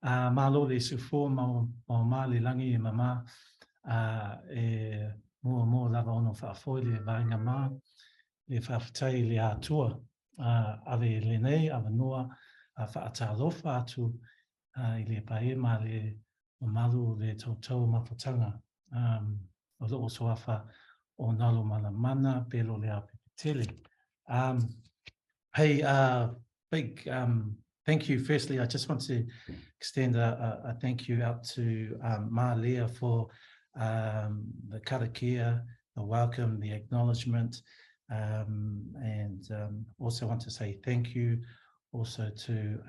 Malo le sufo mo ma le langi e mama e mo lava ono whaafoi le vainga ma le whaafitai le atua ave le nei ave noa whaatalofa atu I le pae ma le o malu le tautau maputanga o loo soafa o nalo mana Pelu Leaupepetele. Hey, big thank you. Firstly, I just want to extend a thank you out to Ma Lea for the karakia, the welcome, the acknowledgement, and also want to say thank you also to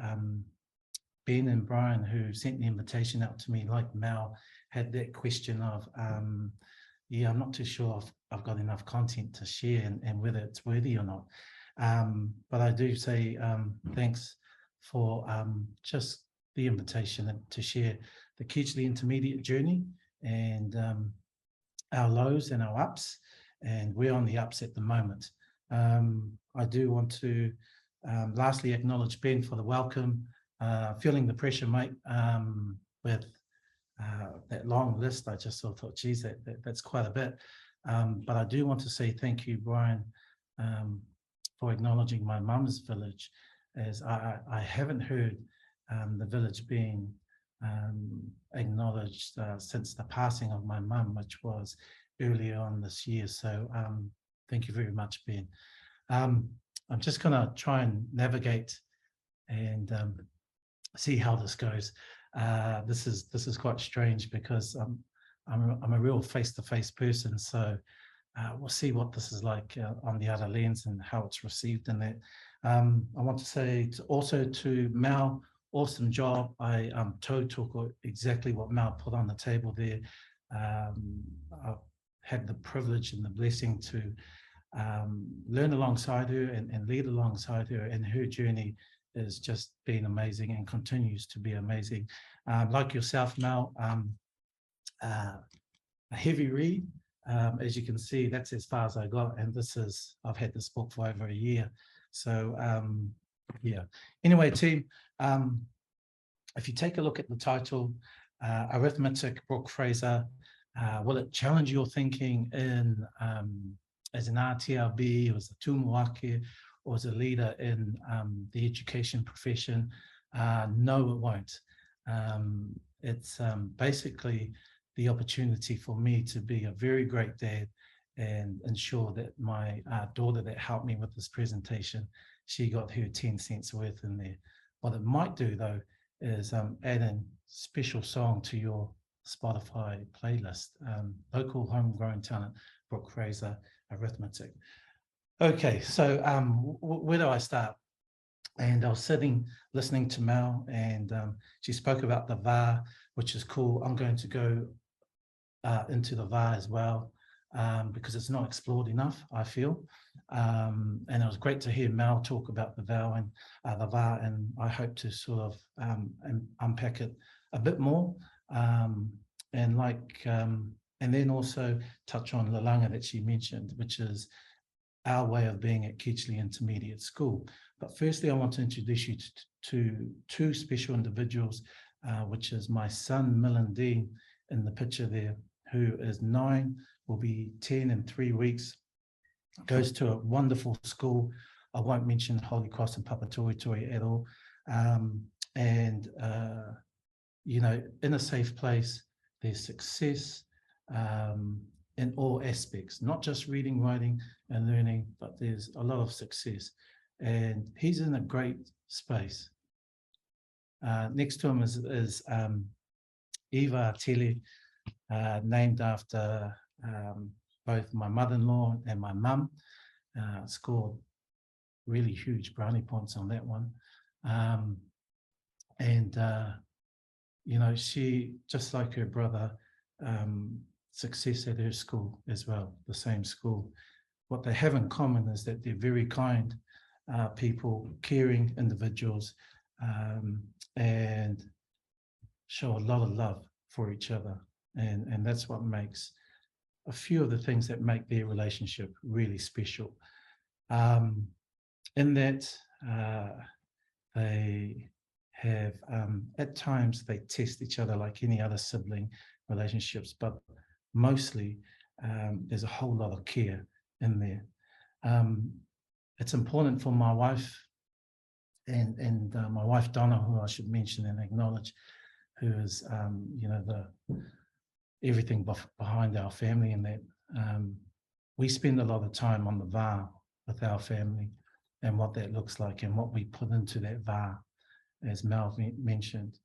Ben and Brian, who sent the invitation out to me, like Mal had that question of, yeah, I'm not too sure if I've got enough content to share and whether it's worthy or not. But I do say thanks for just the invitation to share the Keighley Intermediate journey and our lows and our ups, and we're on the ups at the moment. I do want to lastly acknowledge Ben for the welcome, feeling the pressure, mate, with that long list. I just sort of thought, geez, that's quite a bit. But I do want to say thank you, Brian, for acknowledging my mum's village, as I haven't heard the village being acknowledged since the passing of my mum, which was earlier on this year. So thank you very much, Ben. I'm just going to try and navigate and see how this goes. This is quite strange because I'm a real face-to-face person, so we'll see what this is like on the other lens and how it's received in that. I want to say also to Mal, awesome job. I took exactly what Mal put on the table there. I've had the privilege and the blessing to learn alongside her and lead alongside her, and her journey has just been amazing and continues to be amazing. Like yourself, Mal, a heavy read. As you can see, that's as far as I got, and I've had this book for over a year. So yeah. Anyway, team, if you take a look at the title, Arithmetic, Brooke Fraser, will it challenge your thinking in as an RTLB, or as a tumuake, or as a leader in the education profession? No, it won't. It's basically the opportunity for me to be a very great dad and ensure that my daughter that helped me with this presentation, she got her 10 cents worth in there. What it might do though is add in special song to your Spotify playlist, local homegrown talent, Brooke Fraser, Arithmetic. Okay, so where do I start? And I was sitting listening to Mel, and she spoke about the VAR, which is cool. I'm going to go into the VAR as well, because it's not explored enough, I feel. And it was great to hear Mel talk about the VAR, and I hope to sort of unpack it a bit more, and then also touch on Lalaga that she mentioned, which is our way of being at Keighley Intermediate School. But firstly, I want to introduce you to two special individuals, which is my son, Millen Dean, in the picture there, who is 9, will be 10 in 3 weeks, goes to a wonderful school. I won't mention Holy Cross and Papatoetoe at all. You know, in a safe place, there's success in all aspects, not just reading, writing, and learning, but there's a lot of success. And he's in a great space. Next to him is Eva Tele, named after both my mother-in-law and my mum. Scored really huge brownie points on that one. You know, she, just like her brother, success at her school as well, the same school. What they have in common is that they're very kind people, caring individuals, and show a lot of love for each other. And that's what makes a few of the things that make their relationship really special. In that they have, at times they test each other like any other sibling relationships, but mostly there's a whole lot of care in there. It's important for my wife and my wife Donna, who I should mention and acknowledge, who is everything behind our family, and that we spend a lot of time on the va with our family and what that looks like and what we put into that va, as Mel mentioned.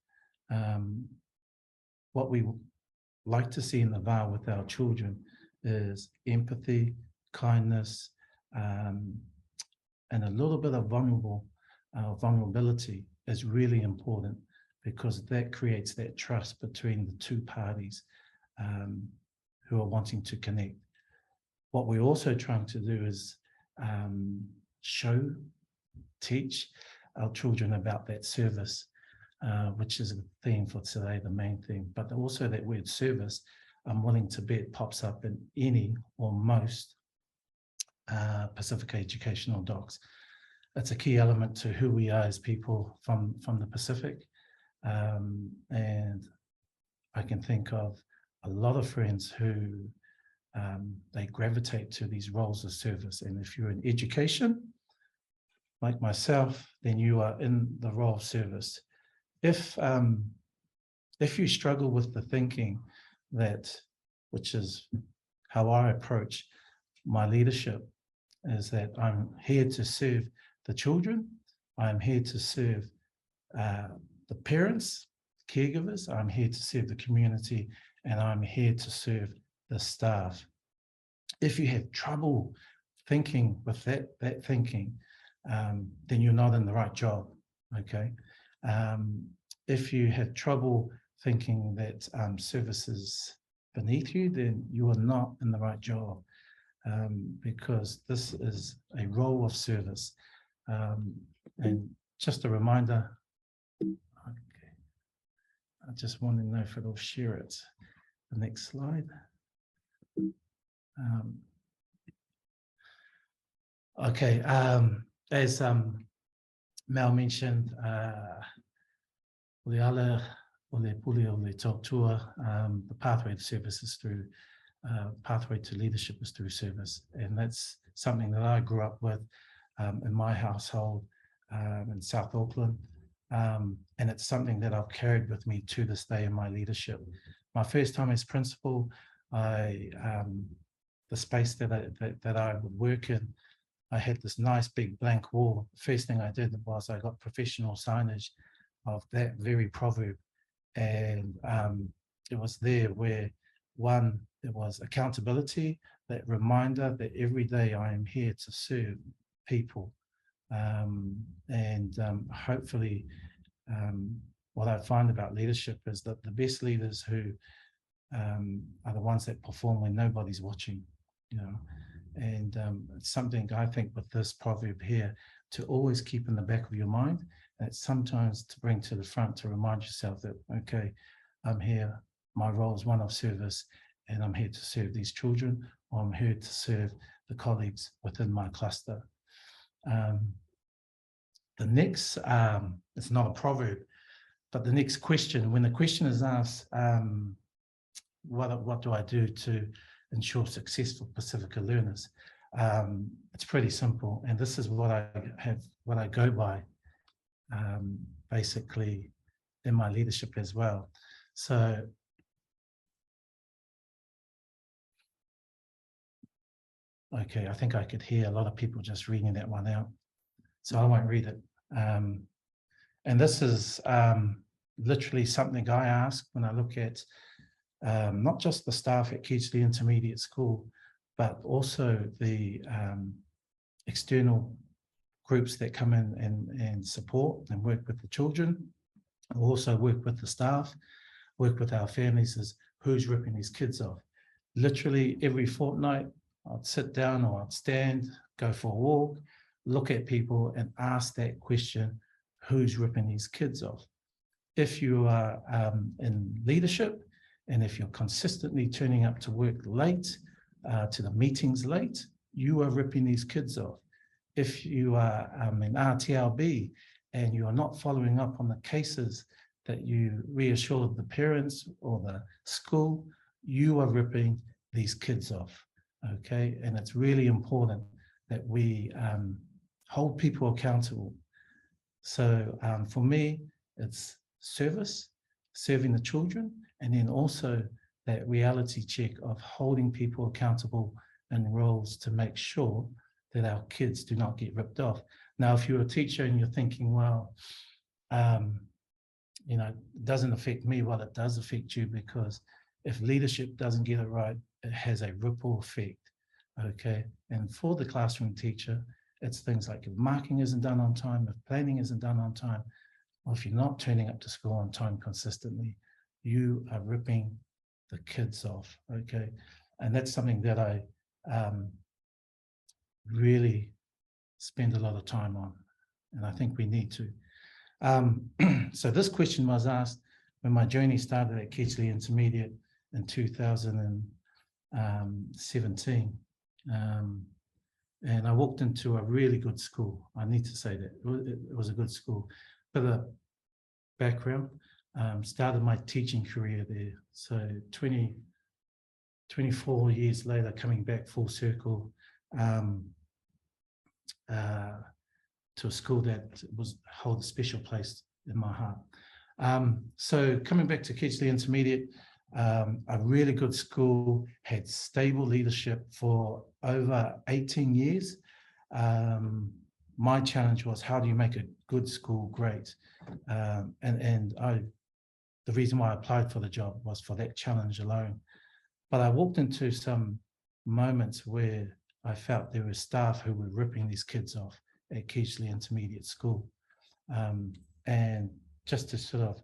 What we like to see in the va with our children is empathy, kindness, and a little bit of vulnerability is really important, because that creates that trust between the two parties who are wanting to connect. What we're also trying to do is teach our children about that service, which is the theme for today, the main theme. But also that word service, I'm willing to bet, pops up in any or most Pacific educational docs. It's a key element to who we are as people from the Pacific. And I can think of a lot of friends who they gravitate to these roles of service. And if you're in education, like myself, then you are in the role of service. If you struggle with the thinking that, which is how I approach my leadership, is that I'm here to serve the children, I'm here to serve the parents, caregivers, I'm here to serve the community, and I'm here to serve the staff. If you have trouble thinking with that thinking, then you're not in the right job, okay? If you have trouble thinking that service is beneath you, then you are not in the right job, because this is a role of service. And just a reminder, okay, I just want to know if it'll share it. The next slide. Okay, as Mel mentioned, the pathway to service is through, pathway to leadership is through service. And that's something that I grew up with in my household in South Auckland. And it's something that I've carried with me to this day in my leadership. My first time as principal, the space that I would work in, I had this nice big blank wall. The first thing I did was I got professional signage of that very proverb. And it was there where, one, there was accountability, that reminder that every day I am here to serve people. Hopefully, what I find about leadership is that the best leaders who are the ones that perform when nobody's watching, you know. And it's something I think with this proverb here to always keep in the back of your mind, that sometimes to bring to the front to remind yourself that, okay, I'm here, my role is one of service, and I'm here to serve these children, or I'm here to serve the colleagues within my cluster. The next, it's not a proverb, but the next question, when the question is asked, what do I do to ensure successful Pacifica learners? It's pretty simple, and this is what I go by, basically in my leadership as well. So, okay, I think I could hear a lot of people just reading that one out, so I won't read it. And this is literally something I ask when I look at not just the staff at Keighley Intermediate School, but also the external groups that come in and support and work with the children, also work with the staff, work with our families, is who's ripping these kids off. Literally every fortnight, I'd sit down or I'd stand, go for a walk, look at people and ask that question, who's ripping these kids off? If you are in leadership, and if you're consistently turning up to work late, to the meetings late, you are ripping these kids off. If you are in RTLB and you are not following up on the cases that you reassured the parents or the school, you are ripping these kids off, okay? And it's really important that we hold people accountable. So for me, it's service, serving the children, and then also that reality check of holding people accountable in roles to make sure that our kids do not get ripped off. Now, if you're a teacher and you're thinking, well, you know, it doesn't affect me, well, it does affect you, because if leadership doesn't get it right, it has a ripple effect, okay? And for the classroom teacher, it's things like if marking isn't done on time, if planning isn't done on time, or if you're not turning up to school on time consistently, you are ripping the kids off, okay? And that's something that I really spend a lot of time on, and I think we need to. So this question was asked when my journey started at Kedgley Intermediate in 2017. And I walked into a really good school. I need to say that it was a good school. But the background, started my teaching career there. So 24 years later, coming back full circle to a school that hold a special place in my heart. So coming back to Kedgley Intermediate, a really good school, had stable leadership for over 18 years. My challenge was, how do you make a good school great? The reason why I applied for the job was for that challenge alone. But I walked into some moments where I felt there were staff who were ripping these kids off at Kedgley Intermediate School. And just to sort of,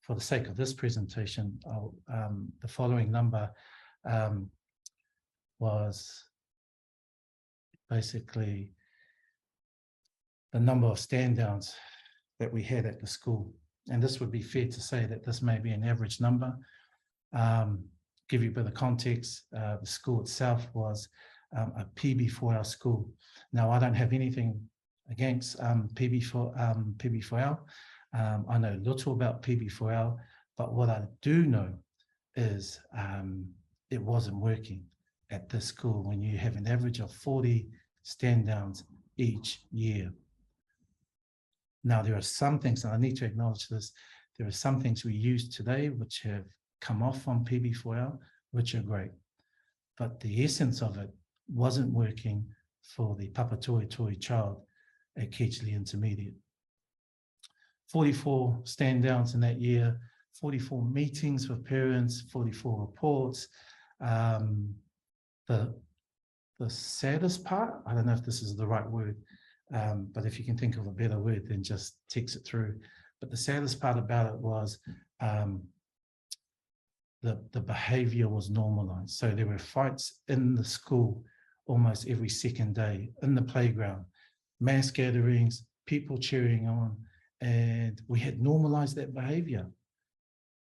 for the sake of this presentation, the following number was basically the number of stand downs that we had at the school. And this would be fair to say that this may be an average number. Give you a bit of context, the school itself was a PB4L school. Now, I don't have anything against PB4L. I know little about PB4L, but what I do know is it wasn't working at this school when you have an average of 40 stand downs each year. Now, there are some things, and I need to acknowledge this, there are some things we use today which have come off from PB4L, which are great. But the essence of it wasn't working for the Papatoetoe child at Kedgley Intermediate. 44 stand downs in that year, 44 meetings with parents, 44 reports. The saddest part, I don't know if this is the right word, but if you can think of a better word, then just text it through. But the saddest part about it was the behavior was normalized. So there were fights in the school almost every second day, in the playground, mass gatherings, people cheering on, and we had normalized that behavior.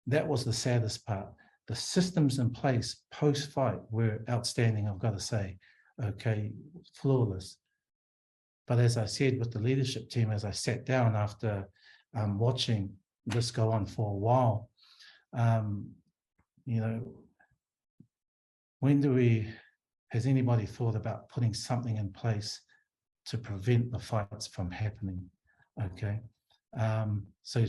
That was the saddest part. The systems in place post-fight were outstanding, I've got to say, okay, flawless. But as I said with the leadership team, as I sat down after watching this go on for a while, you know, has anybody thought about putting something in place to prevent the fights from happening? Okay, so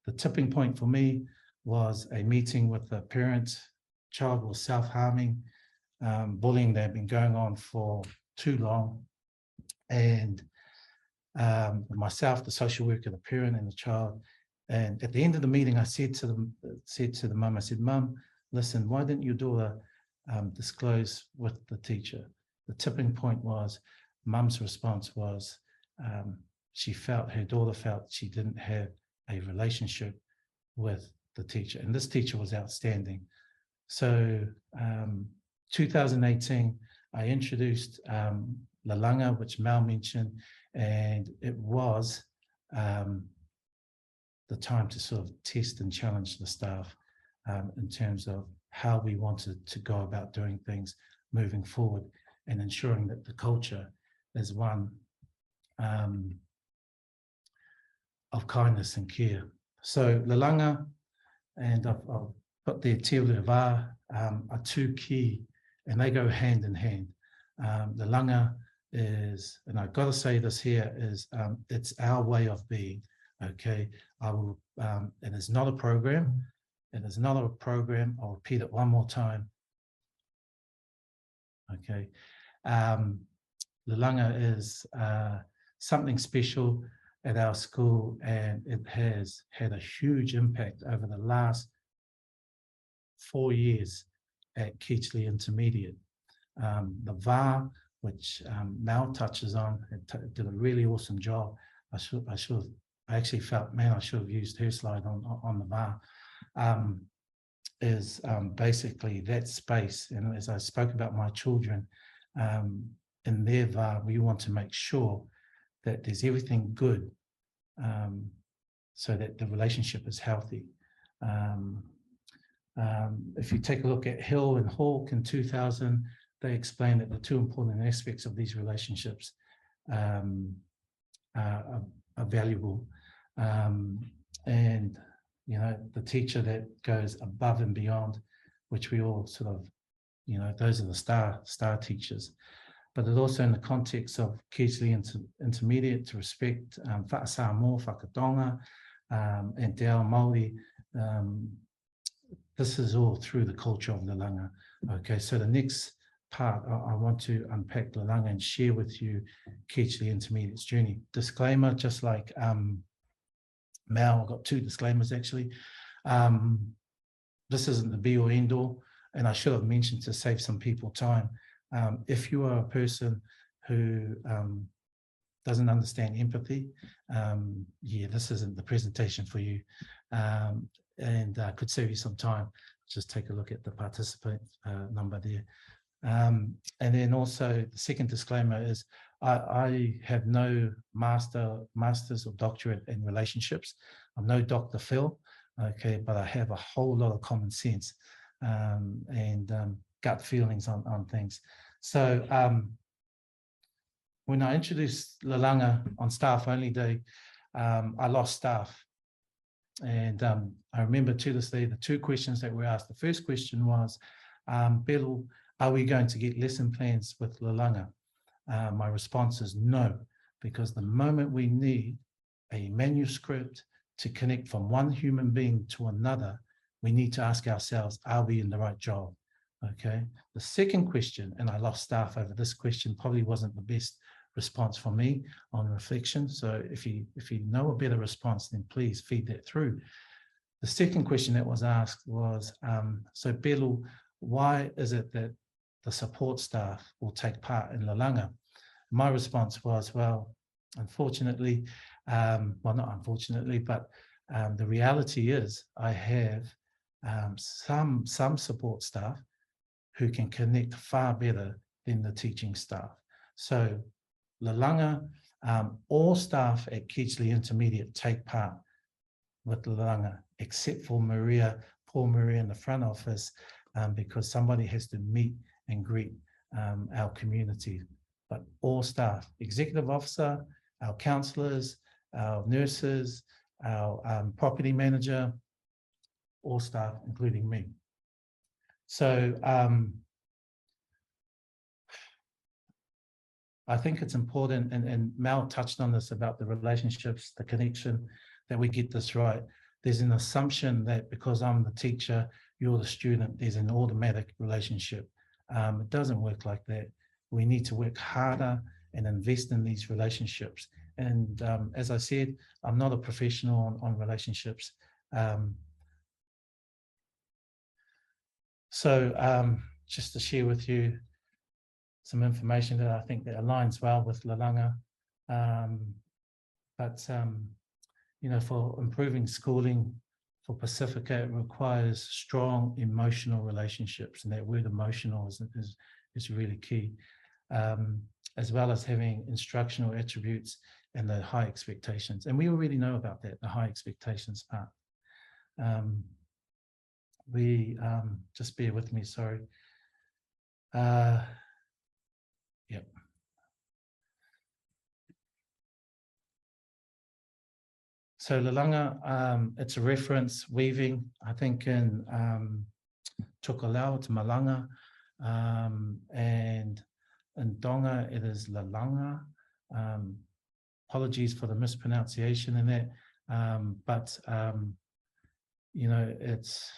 the tipping point for me was a meeting with the parent. Child was self-harming, bullying that had been going on for too long. And myself, the social worker, the parent and the child. And at the end of the meeting, I said to the mum, I said, "Mum, listen, why didn't your daughter disclose with the teacher?" The tipping point was, Mum's response was, her daughter felt she didn't have a relationship with the teacher. And this teacher was outstanding. So 2018, I introduced Lalaga, which Mal mentioned, and it was the time to sort of test and challenge the staff in terms of how we wanted to go about doing things moving forward and ensuring that the culture is one of kindness and care. So Lalaga and I've put there Te Rewā are two key, and they go hand in hand. Lalaga is, and I've got to say this here, is it's our way of being, okay? I will, it is not a program. It is not a program. I'll repeat it one more time. Okay. Lalaga is something special at our school, and it has had a huge impact over the last 4 years at Keechley Intermediate. The VAR, which Mal touches on, did a really awesome job. I actually felt, man, I should have used her slide on the VAR. Is basically that space. And as I spoke about my children, in their VAR, we want to make sure that there's everything good, so that the relationship is healthy. If you take a look at Hill and Hawke in 2000, they explain that the two important aspects of these relationships are valuable. And, you know, the teacher that goes above and beyond, which we all sort of, you know, those are the star teachers. But it also in the context of Keechley Intermediate, to respect whaasamo, whakatonga, and te ao Māori. This is all through the culture of Lalaga. Okay, so the next part, I want to unpack Lalaga and share with you Keechley Intermediate's journey. Disclaimer, just like Mal, I've got two disclaimers actually. This isn't the be or end all, and I should have mentioned to save some people time. If you are a person who doesn't understand empathy, yeah, this isn't the presentation for you, and could save you some time. Just take a look at the participant number there. And then also the second disclaimer is I have no master's or doctorate in relationships. I'm no Dr. Phil, okay, but I have a whole lot of common sense and gut feelings on things. So when I introduced Lalaga on staff only day, I lost staff. And I remember to this day, the two questions that were asked. The first question was, Pelu, are we going to get lesson plans with Lalaga? My response is no, because the moment we need a manuscript to connect from one human being to another, we need to ask ourselves, are we in the right job? Okay. The second question, and I lost staff over this question, probably wasn't the best response for me on reflection. So if you know a better response, then please feed that through. The second question that was asked was, so Pelu, why is it that the support staff will take part in Lalaga? My response was, well, unfortunately, well, not unfortunately, but the reality is I have some support staff who can connect far better than the teaching staff. So Lalaga, all staff at Keechley Intermediate take part with Lalaga, except for Maria, poor Maria in the front office, because somebody has to meet and greet our community. But all staff, executive officer, our counsellors, our nurses, our property manager, all staff, including me. So I think it's important, and Mal touched on this about the relationships, the connection, that we get this right. There's an assumption that because I'm the teacher, you're the student, there's an automatic relationship. It doesn't work like that. We need to work harder and invest in these relationships. And as I said, I'm not a professional on relationships. So just to share with you some information that I think that aligns well with Lalaga. You know, for improving schooling for Pacifica, it requires strong emotional relationships, and that word emotional is really key, as well as having instructional attributes and the high expectations. And we already know about that, the high expectations part. Just bear with me, sorry. Yep. So Lalaga, it's a reference weaving, I think in Tukalao to Malanga, and in Tonga it is Lalanga. Apologies for the mispronunciation in that, but you know, it's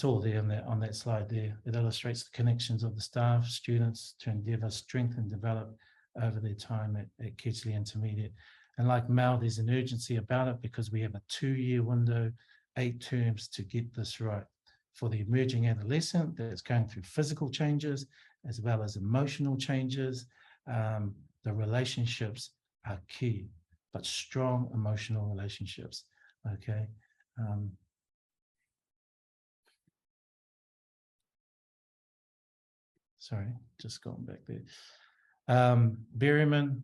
all there on that slide there. It illustrates the connections of the staff, students to endeavour, strengthen, and develop over their time at Ketley Intermediate. And like Mal, there's an urgency about it because we have a 2-year window, 8 terms to get this right. For the emerging adolescent that's going through physical changes as well as emotional changes, the relationships are key, but strong emotional relationships, okay? Sorry, just going back there. Berryman,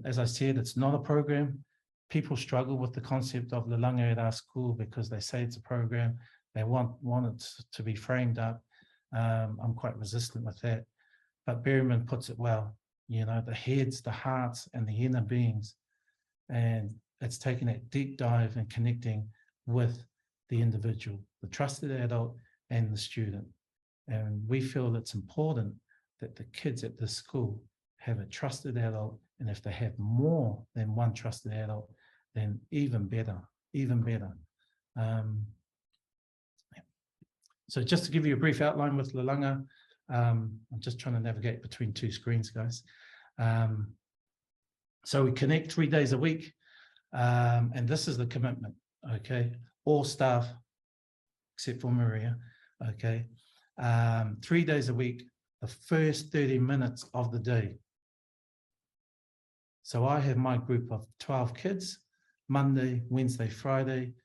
as I said, it's not a program. People struggle with the concept of Lalaga at our school because they say it's a program. They want it to be framed up. I'm quite resistant with that. But Berryman puts it well, you know, the heads, the hearts, and the inner beings. And it's taking that deep dive and connecting with the individual, the trusted adult and the student. And we feel it's important that the kids at this school have a trusted adult, and if they have more than one trusted adult, then even better, even better. So just to give you a brief outline with Lalaga, I'm just trying to navigate between 2 screens, guys. So we connect 3 days a week, and this is the commitment, okay? All staff, except for Maria, okay? 3 days a week, the first 30 minutes of the day. So I have my group of 12 kids, Monday, Wednesday, Friday.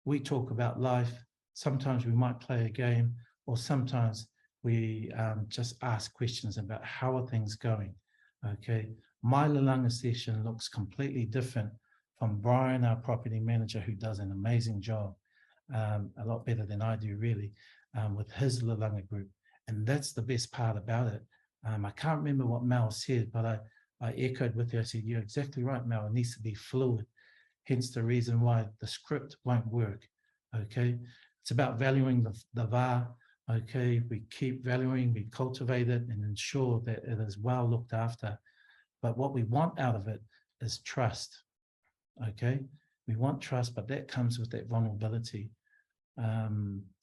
We talk about life. Sometimes we might play a game, or sometimes we just ask questions about how are things going, okay? My Lalaga session looks completely different from Brian, our property manager, who does an amazing job, a lot better than I do really, with his Lalaga group. And that's the best part about it. I can't remember what Mel said, but I echoed with her. I said, you're exactly right, Mel. It needs to be fluid. Hence the reason why the script won't work, okay? It's about valuing the VAR, okay? We keep valuing, we cultivate it and ensure that it is well looked after. But what we want out of it is trust, okay? We want trust, but that comes with that vulnerability,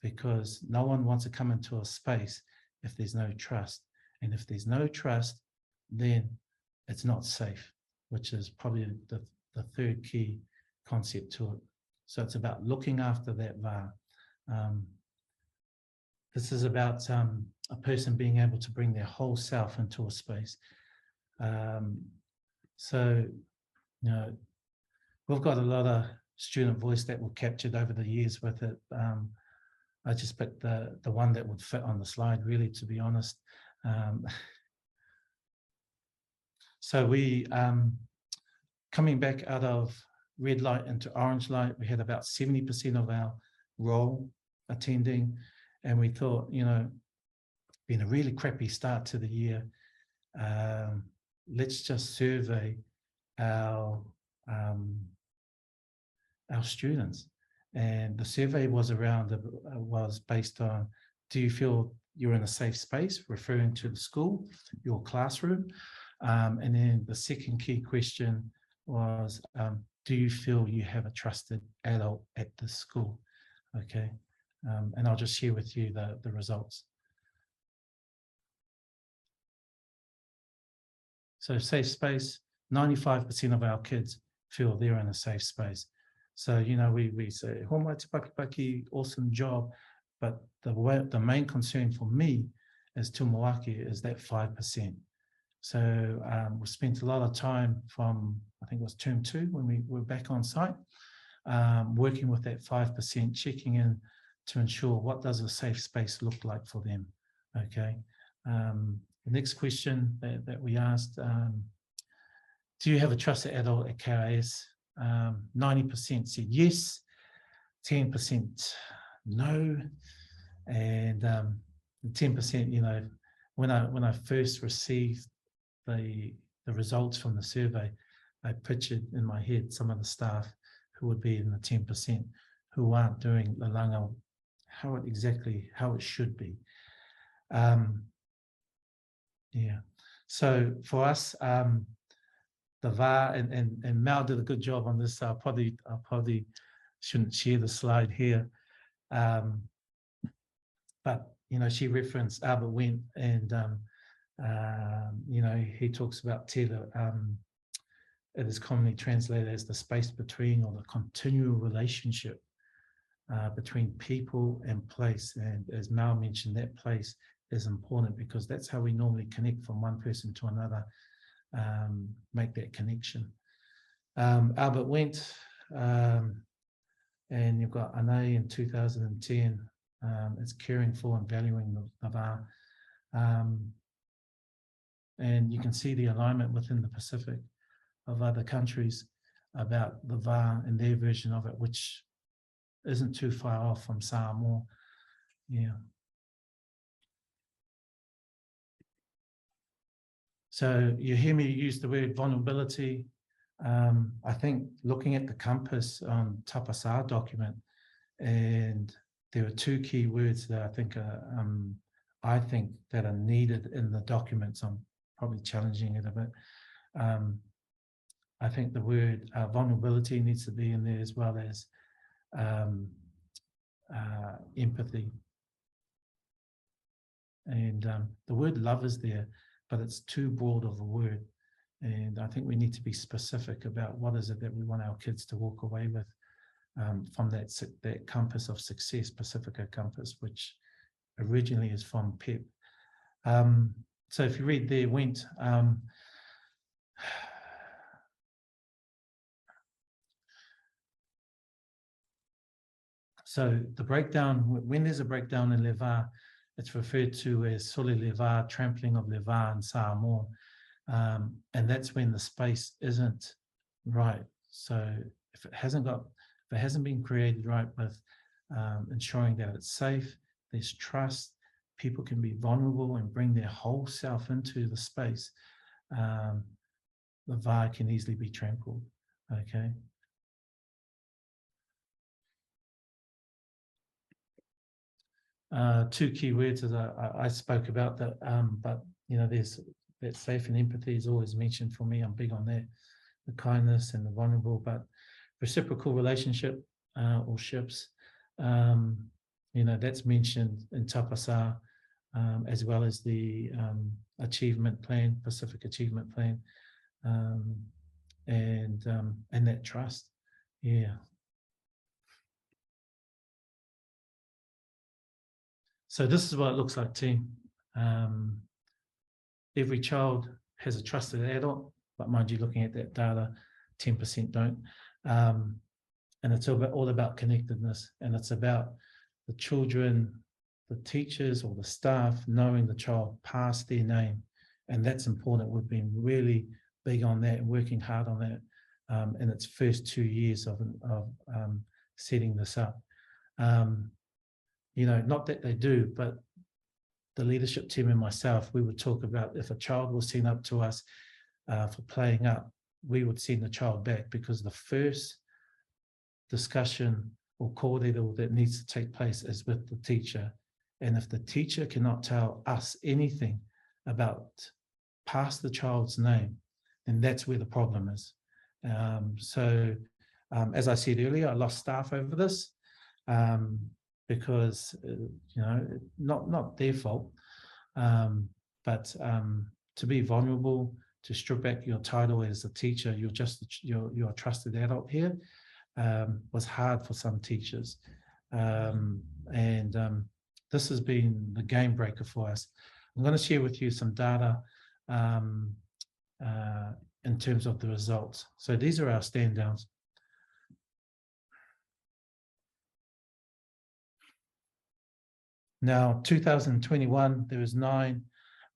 because no one wants to come into a space if there's no trust. And if there's no trust, then it's not safe, which is probably the 3rd key concept to it. So it's about looking after that VAR. This is about a person being able to bring their whole self into a space. So, you know, we've got a lot of student voice that were captured over the years with it. I just picked the one that would fit on the slide, really, to be honest. So we, coming back out of red light into orange light, we had about 70% of our roll attending, and we thought, you know, been a really crappy start to the year. Let's just survey our students. And the survey was based on, do you feel you're in a safe space, referring to the school, your classroom? And then the second key question was, do you feel you have a trusted adult at the school? Okay, and I'll just share with you the results. So safe space, 95% of our kids feel they're in a safe space. So, you know, we say, "Homai te paki, awesome job." But the main concern for me as Tumuaki is that 5%. So we spent a lot of time from, I think it was term 2 when we were back on site, working with that 5%, checking in to ensure what does a safe space look like for them, okay? The next question that we asked, do you have a trusted adult at KIS? 90% said yes, 10% no, and 10%, you know, when I first received the results from the survey, I pictured in my head some of the staff who would be in the 10% who aren't doing Lalaga how it should be. Yeah. So for us, the VAR and Mal did a good job on this. I probably shouldn't share the slide here. But she referenced Albert Wendt, and he talks about Tele. It is commonly translated as the space between, or the continual relationship between people and place. And as Mal mentioned, that place is important because that's how we normally connect from one person to another, make that connection. Albert Wendt, and you've got Ane in 2010. It's caring for and valuing the VAR. And you can see the alignment within the Pacific of other countries about the VAR and their version of it, which isn't too far off from Samoa. Yeah. So you hear me use the word vulnerability. I think looking at the compass on Tapasa document, and there are two key words that I think that are needed in the documents. I'm probably challenging it a bit. I think the word vulnerability needs to be in there, as well as empathy. And the word love is there, but it's too broad of a word. And I think we need to be specific about what is it that we want our kids to walk away with from that compass of success, Pacifica compass, which originally is from PEP. So if you read there, Wendt, so the breakdown, when there's a breakdown in Levar, it's referred to as Sole Levar, trampling of Levar in Samoa. And that's when the space isn't right. So if it hasn't been created right with ensuring that it's safe, there's trust, people can be vulnerable and bring their whole self into the space, the VAR can easily be trampled. Okay. Two key words as I spoke about that, but there's that safe and empathy is always mentioned for me. I'm big on that, the kindness and the vulnerable, but reciprocal relationship or ships, that's mentioned in Tapasa, as well as the achievement plan, Pacific Achievement Plan, and that trust. Yeah. So this is what it looks like, team. Every child has a trusted adult, but mind you, looking at that data, 10% don't. And it's all about connectedness, and it's about the children, the teachers or the staff knowing the child past their name. And that's important. We've been really big on that and working hard on that in its first 2 years of setting this up. Not that they do, but the leadership team and myself, we would talk about if a child was sent up to us for playing up, we would send the child back, because the first discussion or kōrero that needs to take place is with the teacher. And if the teacher cannot tell us anything about past the child's name, then that's where the problem is. So as I said earlier, I lost staff over this because, not their fault, but to be vulnerable, to strip back your title as a teacher, you're a trusted adult here, was hard for some teachers. This has been the game breaker for us. I'm going to share with you some data in terms of the results. So these are our stand downs. Now, 2021, there was 9.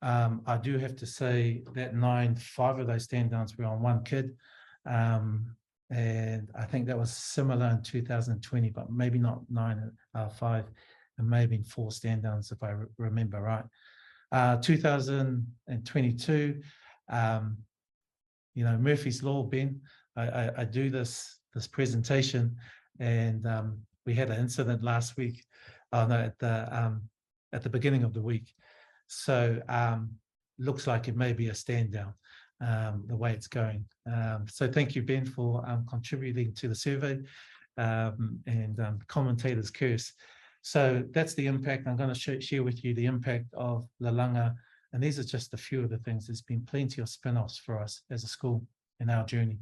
I do have to say that 5 of those stand downs were on one kid. And I think that was similar in 2020, but maybe not 5, and maybe 4 stand downs if I remember right. 2022, Murphy's Law, Ben. I do this presentation, and we had an incident last week. At the beginning of the week. So looks like it may be a stand down, the way it's going. So thank you, Ben, for contributing to the survey, and commentator's curse. So that's the impact. I'm going to share with you the impact of Lalaga. And these are just a few of the things. There's been plenty of spin-offs for us as a school in our journey.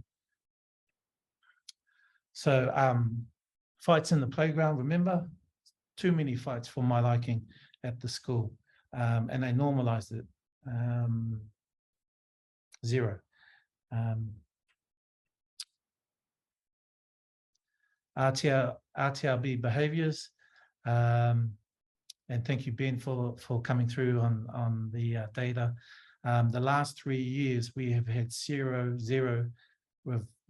So fights in the playground, remember? Too many fights for my liking at the school, and they normalized it. 0. RTLB behaviors, and thank you, Ben, for coming through on the data. The last 3 years, we have had zero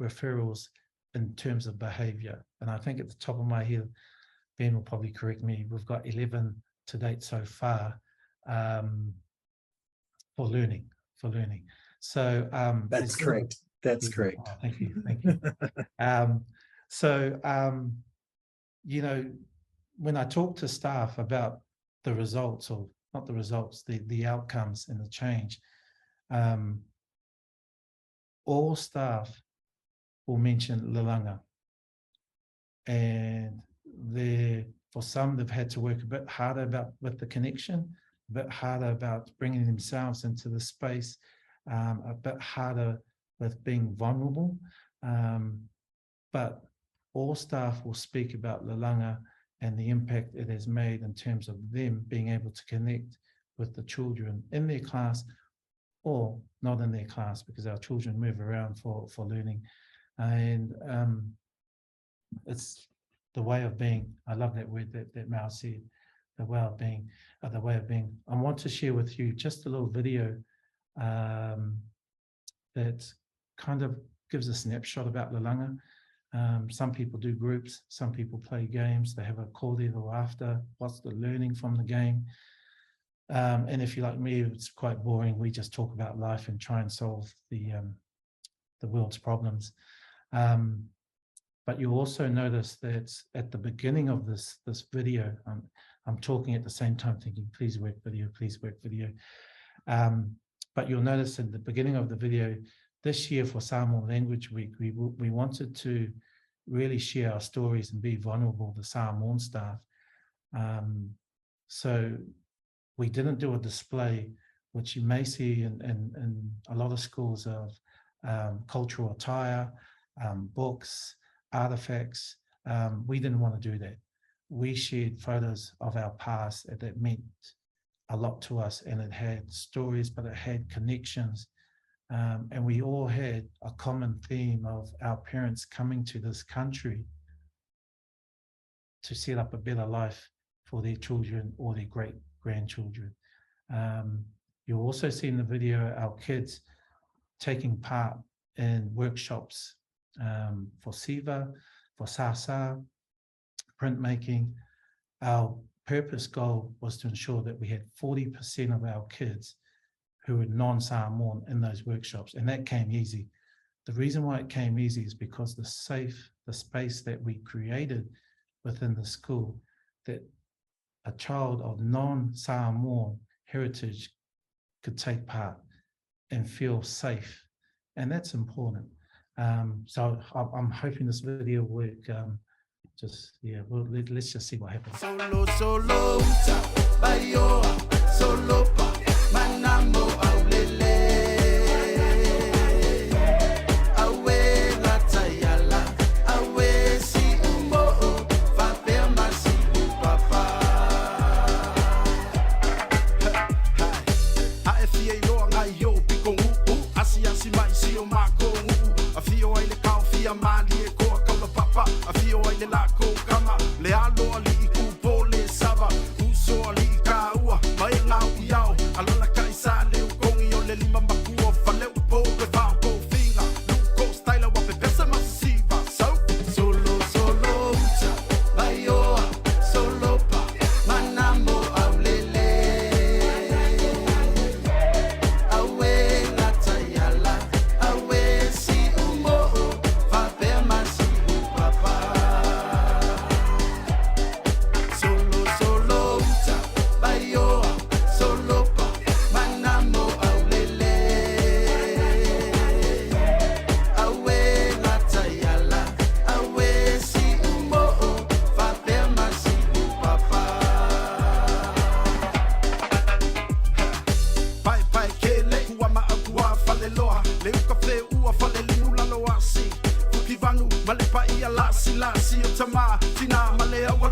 referrals in terms of behavior, and I think at the top of my head, Ben will probably correct me, we've got 11 to date so far for learning. So that's correct. That's correct. Oh, thank you. When I talk to staff about the results, or not the results, the outcomes and the change, all staff will mention Lalaga, and for some, they've had to work a bit harder with the connection, a bit harder about bringing themselves into the space, a bit harder with being vulnerable. But all staff will speak about Lalaga and the impact it has made in terms of them being able to connect with the children in their class or not in their class, because our children move around for learning. And it's the way of being. I love that word that Mao said, the way of being. I want to share with you just a little video that kind of gives a snapshot about Lalaga. Some people do groups, some people play games, they have a call there or after, what's the learning from the game. And if you're like me, it's quite boring. We just talk about life and try and solve the world's problems. But you'll also notice that at the beginning of this video, I'm talking at the same time thinking, please work video. But you'll notice at the beginning of the video, this year for Samoan Language Week, we wanted to really share our stories and be vulnerable to Samoan staff. So we didn't do a display, which you may see in a lot of schools, of cultural attire, books, artifacts. We didn't want to do that. We shared photos of our past that meant a lot to us, and it had stories, but it had connections. And we all had a common theme of our parents coming to this country to set up a better life for their children or their great-grandchildren. You'll also see in the video our kids taking part in workshops for Siva, for Sasa, printmaking. Our purpose goal was to ensure that we had 40% of our kids who were non-Samoan in those workshops, and that came easy. The reason why it came easy is because the space that we created within the school, that a child of non-Samoan heritage could take part and feel safe, and that's important. So I'm hoping this video will work. Let's just see what happens. Le alo ali I ku pole sava, uso ali I ka ua, mai ngau I au.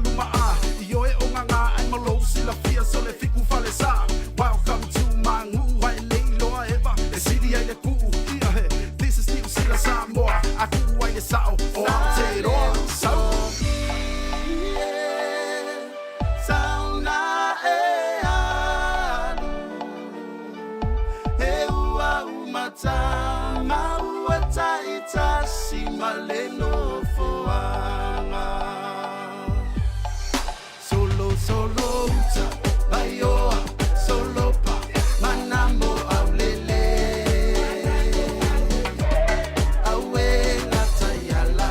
lumaa Io e o nganga ai malo sila fia so le fiku fale sa Welcome to Mangu ai leilo eva E siri ai le ku ia he This is new sila Samoa Aku ai le sao o Aotearoa Sau Sauna e anu E ua umata Maua taita si maleno foanga Solo solo uta Baioa solo pa Manamo aulele Awe latayala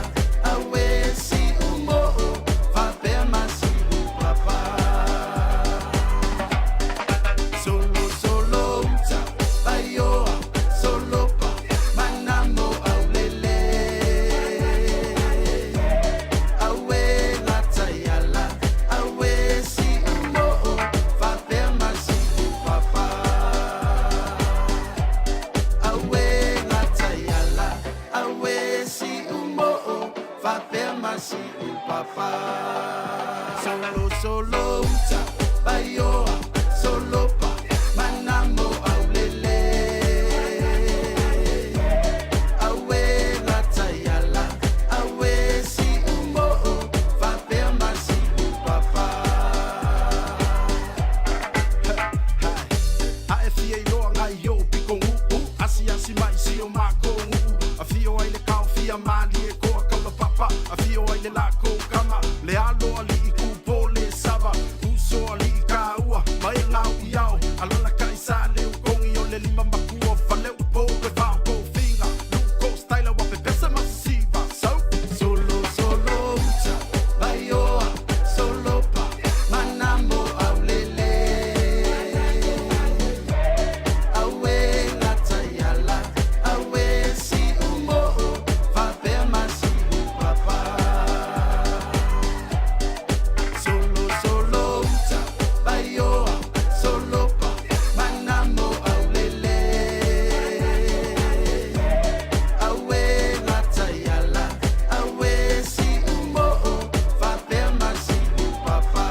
Awe si umo Vapema si upapa Solo solo uta Baioa solo pa Manamo aulele Awe latayala Awe si umo Vapema si upapa Awe latayala Awe si umo Vapema si upapa Solo solo uta Baioa solo pa Manamo aulele Awe latayala Awe si umo Vapema si upapa Ae fia I loa ngai yo piko ngu Asi asi mai si o mako ngu A fio ai le kau fia mali e koa kaula papa A fio ai le lako kama Le alo ali I kupo le sava Uso ali I ka ua Mai ngau I au Alana kai sa leu kongi o le lima makua Faleu po ke vau po finga Luko style wa pe pesa masiva Solo solo uta Baioa solo pa Manamo aulele Awe latayala Awe si umo Vapema si upapa Solo solo uta Baioa solo pa Manamo aulele Awe latayala Awe si umo Vapema si upapa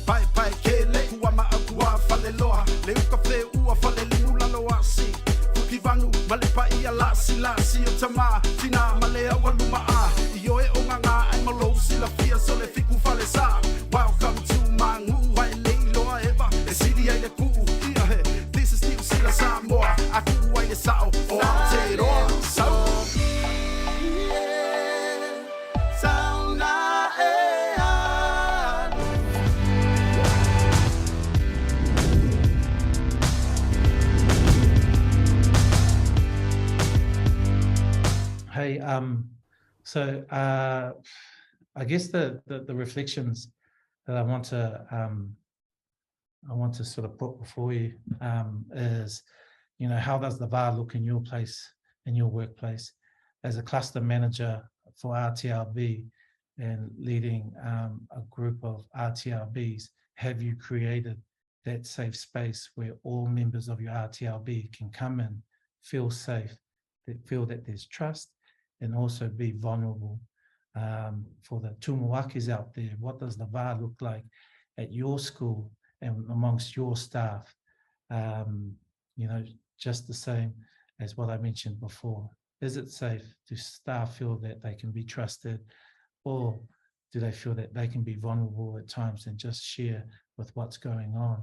Pai pai kele kua maakua fale loa Le uka fe ua fale limu lalo asi Fuki vangu male pa ia lasi lasi o tama Fina male awa lumaa Io e o nganga ai malo sila fia so le fiku fale sa Welcome to Mangu ai leilo eva E siri ai le ku ia he This is new sila Samoa Aku ai le sao o Aotearoa Sau Sauna e anu Hey, so I guess the reflections that I want to sort of put before you is, you know, how does the VAR look in your place, in your workplace, as a cluster manager for RTLB and leading a group of RTLBs? Have you created that safe space where all members of your RTLB can come in, feel safe, feel that there's trust, and also be vulnerable? For the tumuakis out there, what does the VAR look like at your school and amongst your staff? You know, just the same as what I mentioned before. Is it safe? Do staff feel that they can be trusted, or do they feel that they can be vulnerable at times and just share with what's going on?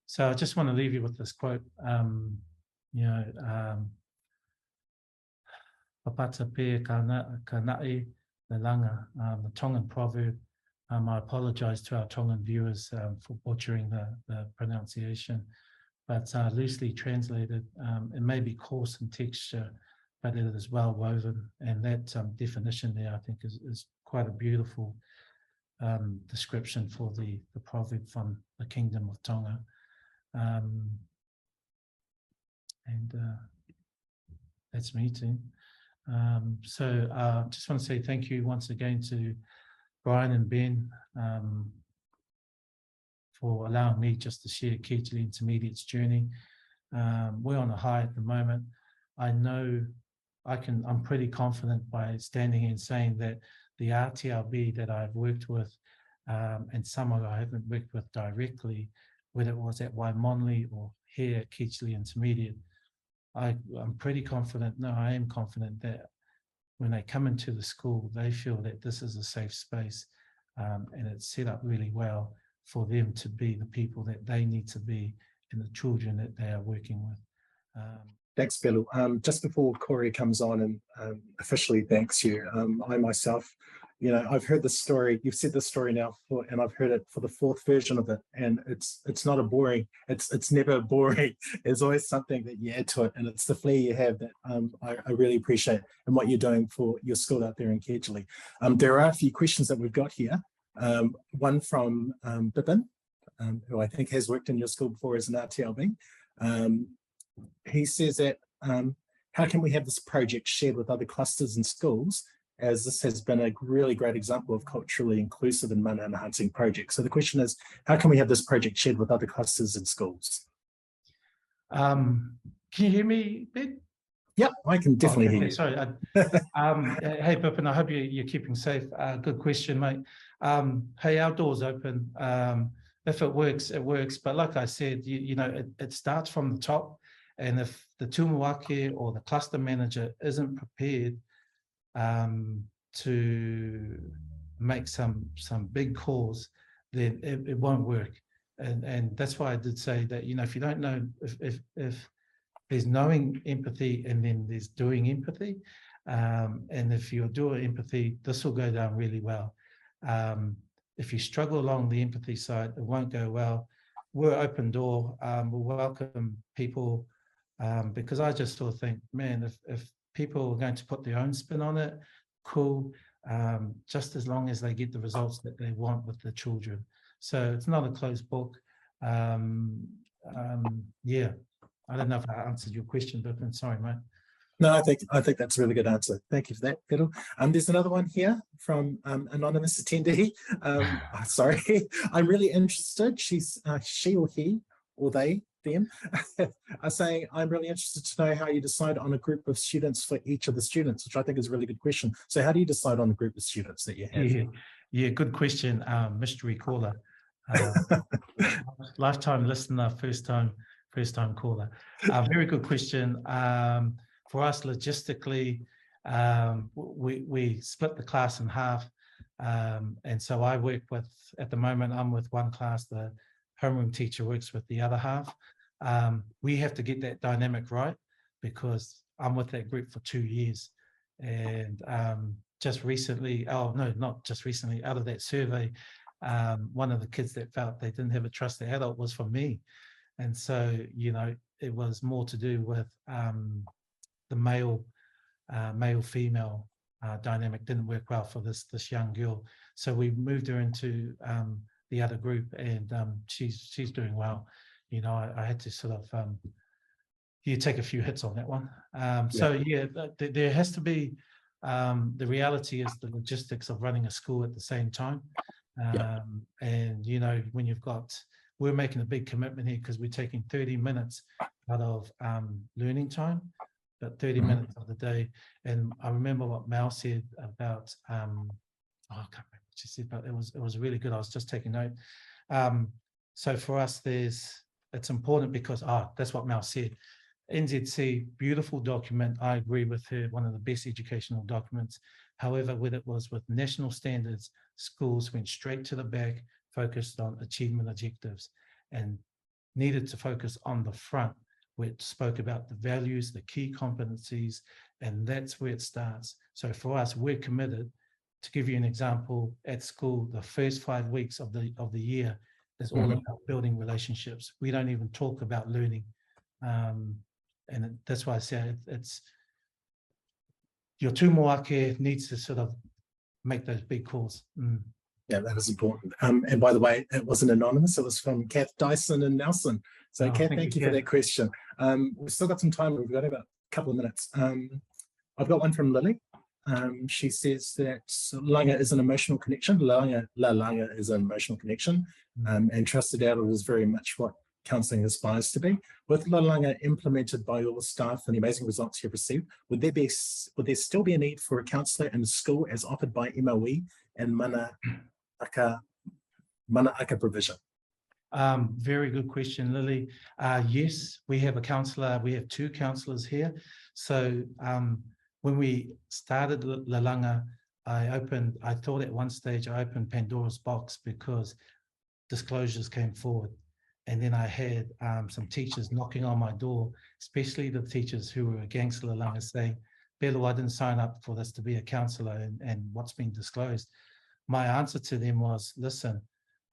So I just want to leave you with this quote. You know, Papata pe kanae Lalaga, the Tongan proverb. I apologize to our Tongan viewers for butchering the pronunciation, but loosely translated, it may be coarse in texture, but it is well woven. And that definition there, I think, is quite a beautiful description for the proverb from the Kingdom of Tonga. And that's me, team. So just want to say thank you once again to Brian and Ben for allowing me just to share Keighley Intermediate's journey. We're on a high at the moment. I know I'm pretty confident by standing here and saying that the RTLB that I've worked with, and some I haven't worked with directly, whether it was at Waimonli or here at Keighley Intermediate, I'm pretty confident, no, I am confident that when they come into the school, they feel that this is a safe space, and it's set up really well for them to be the people that they need to be and the children that they are working with. Thanks, Pelu. Just before Corey comes on and officially thanks you, I myself, you know, I've heard this story. You've said this story now, and I've heard it for the 4th version of it, and it's not a boring. It's never boring. There's always something that you add to it, and it's the flair you have that I really appreciate, and what you're doing for your school out there in Keighley. There are a few questions that we've got here. One from Bippin, who I think has worked in your school before as an RTLB. He says that how can we have this project shared with other clusters and schools, as this has been a really great example of culturally inclusive and mana enhancing projects. So the question is, how can we have this project shared with other clusters and schools? Can you hear me, Ben? Yep, I can definitely hear you. Sorry. Hey, Bippin, I hope you're keeping safe. Good question, mate. Hey, our door's open. If it works, it works. But like I said, you know, it starts from the top. And if the tūmawake or the cluster manager isn't prepared to make some big calls, then it won't work. And that's why I did say that, you know, if you don't know, if there's knowing empathy and then there's doing empathy, and if you're doing empathy, this will go down really well. If you struggle along the empathy side, it won't go well. We're open door. We'll welcome people. Because I just sort of think, man, if people are going to put their own spin on it, cool, just as long as they get the results that they want with the children. So it's not a closed book. Yeah, I don't know if I answered your question, but I'm sorry, mate. No, I think that's a really good answer. Thank you for that, Pelu. There's another one here from anonymous attendee. Sorry, I'm really interested. She's she or he or they, them, are saying, I'm really interested to know how you decide on a group of students for each of the students, which I think is a really good question. So how do you decide on the group of students that you have? Yeah, good question, mystery caller. Lifetime listener, first time caller. Very good question. For us, logistically, we split the class in half. And so I work with, at the moment, I'm with one class, the homeroom teacher works with the other half. We have to get that dynamic right because I'm with that group for 2 years. And just recently, oh no, not just recently, out of that survey, one of the kids that felt they didn't have a trusted adult was for me. And so, you know, it was more to do with the male-female dynamic didn't work well for this young girl. So we moved her into the other group, and she's doing well. You know, I had to sort of take a few hits on that one. So yeah, there has to be, the reality is the logistics of running a school at the same time. And you know, when you've got, we're making a big commitment here because we're taking 30 minutes out of learning time, but 30 minutes of the day. And I remember what Mel said about, I can't remember what she said, but it was really good. I was just taking note. So for us, it's important because, that's what Mel said. NZC, beautiful document. I agree with her, one of the best educational documents. However, when it was with national standards, schools went straight to the back, focused on achievement objectives, and needed to focus on the front, where it spoke about the values, the key competencies, and that's where it starts. So for us, we're committed. To give you an example, at school, the first 5 weeks of the year is all about building relationships. We don't even talk about learning. And that's why I say it's your tūmawake needs to sort of make those big calls. Yeah, that is important. And by the way, it wasn't anonymous. It was from Kath Dyson and Nelson. So Kath, thank you for that question. We've still got some time. We've got about a couple of minutes. I've got one from Lily. She says that Langa is an emotional connection. Lalaga is an emotional connection, and trusted adult is very much what counselling aspires to be. With Lalaga implemented by all the staff and the amazing results you've received, would there still be a need for a counsellor in the school as offered by MOE and Mana Aka provision? Very good question, Lily. Yes, we have a counsellor. We have 2 counsellors here. So when we started Lalaga, I thought at one stage I opened Pandora's box because disclosures came forward. And then I had some teachers knocking on my door, especially the teachers who were against Lalaga, saying, Pelu, I didn't sign up for this to be a counsellor and what's been disclosed. My answer to them was, listen,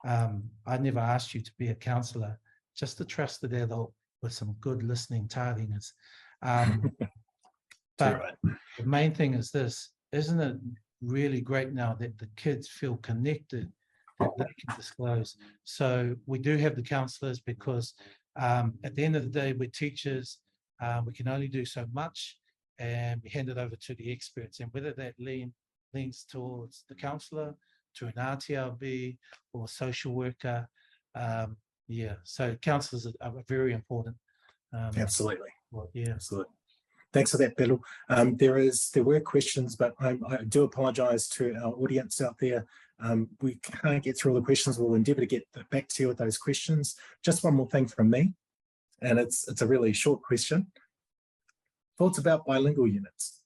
I never asked you to be a counsellor, just a trusted adult with some good listening tardiness. But right. The main thing is this, isn't it really great now that the kids feel connected, that they can disclose? So we do have the counsellors because at the end of the day, we're teachers, we can only do so much and we hand it over to the experts, and whether that leans towards the counsellor, to an RTLB or social worker. So counsellors are very important. Absolutely. Well, yeah. Absolutely. Thanks for that, Pelu. There were questions, but I do apologise to our audience out there. We can't get through all the questions. We'll endeavour to get back to you with those questions. Just one more thing from me, and it's a really short question. Thoughts about bilingual units?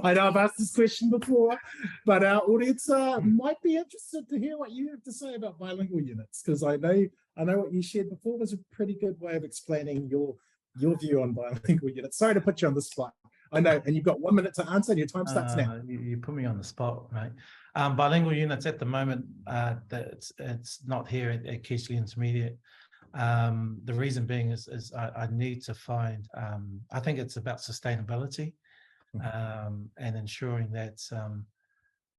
I know I've asked this question before, but our audience might be interested to hear what you have to say about bilingual units, because I know what you shared before was a pretty good way of explaining your view on bilingual units. Sorry to put you on the spot. I know, and you've got 1 minute to answer, and your time starts now. You put me on the spot, mate. Bilingual units at the moment, it's not here at Keighley Intermediate. The reason being is I need to find, I think it's about sustainability and ensuring that,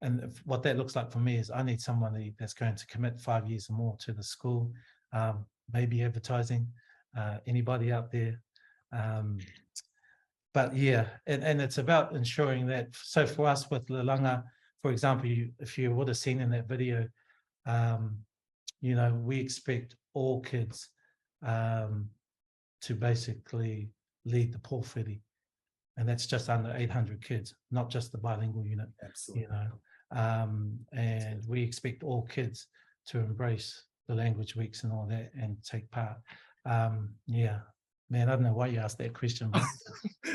and what that looks like for me is I need somebody that's going to commit 5 years or more to the school, maybe advertising, anybody out there. But yeah, and it's about ensuring that, so for us with Lalaga, for example, if you would have seen in that video, you know, we expect all kids to basically lead the pōwhiri, and that's just under 800 kids, not just the bilingual unit. Absolutely. You know, and we expect all kids to embrace the language weeks and all that and take part. Yeah, man, I don't know why you asked that question, but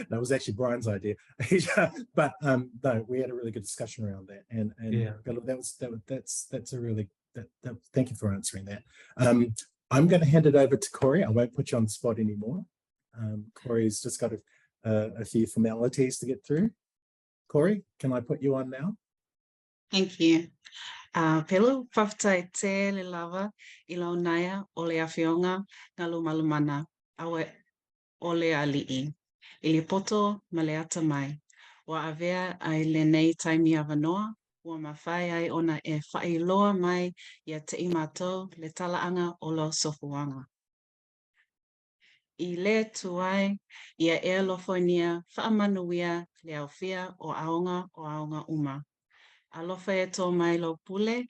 that was actually Brian's idea. But no, we had a really good discussion around that, and yeah, that's a really thank you for answering that. I'm going to hand it over to Corey. I won't put you on the spot anymore. Corey's just got a few formalities to get through. Corey, can I put you on now? Thank you. Pelu Leaupepetele lava ilaunaya ole awhionga ngalumalumana awe ole ali'i. Ili poto maleata mai. Wa avea ai lenei taimi avanoa. Wa mawhai ai ona e whailoa mai ia te imato le talaanga o lo sofuanga. I le tuai ia e alofonia whaamanuia le awhia o aonga uma. Alofa e tō mai lo pule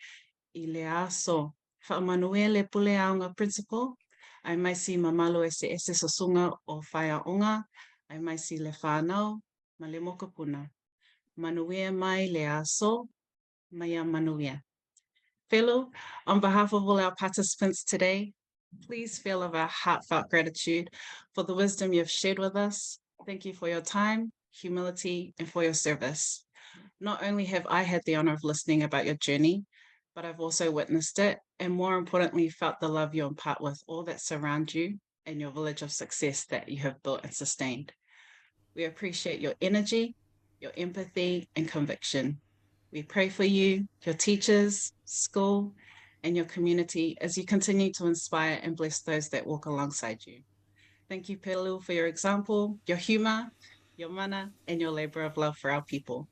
I le aso. Whaamanuia le pule aonga principal. Ai mai si mamalo ese sasunga o whaia onga. Ai mai si le whanau ma le mokapuna. Manuia mai le aso. Maya manuia. Pelu, on behalf of all our participants today, please feel of our heartfelt gratitude for the wisdom you have shared with us. Thank you for your time, humility, and for your service. Not only have I had the honor of listening about your journey, but I've also witnessed it, and more importantly, felt the love you impart with all that surround you and your village of success that you have built and sustained. We appreciate your energy, your empathy, and conviction. We pray for you, your teachers, school, and your community as you continue to inspire and bless those that walk alongside you. Thank you, Pelu, for your example, your humor, your mana, and your labor of love for our people.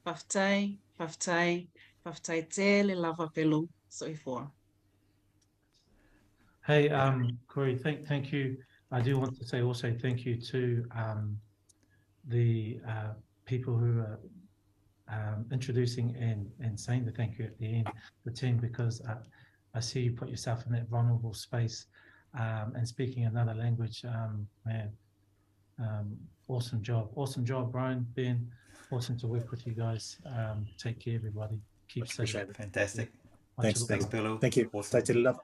Whaftai, whaftai, whaftai te le lava Pelu, soifua. Hey, Corey, thank you. I do want to say also thank you to the people who are introducing and saying the thank you at the end, the team, because I see you put yourself in that vulnerable space and speaking another language. Man, awesome job, Brian, Ben. Awesome to work with you guys. Take care, everybody. Keep safe. Appreciate it. Fantastic. Thanks, Thanks, Pelu. Thank you. Awesome. Tautai love.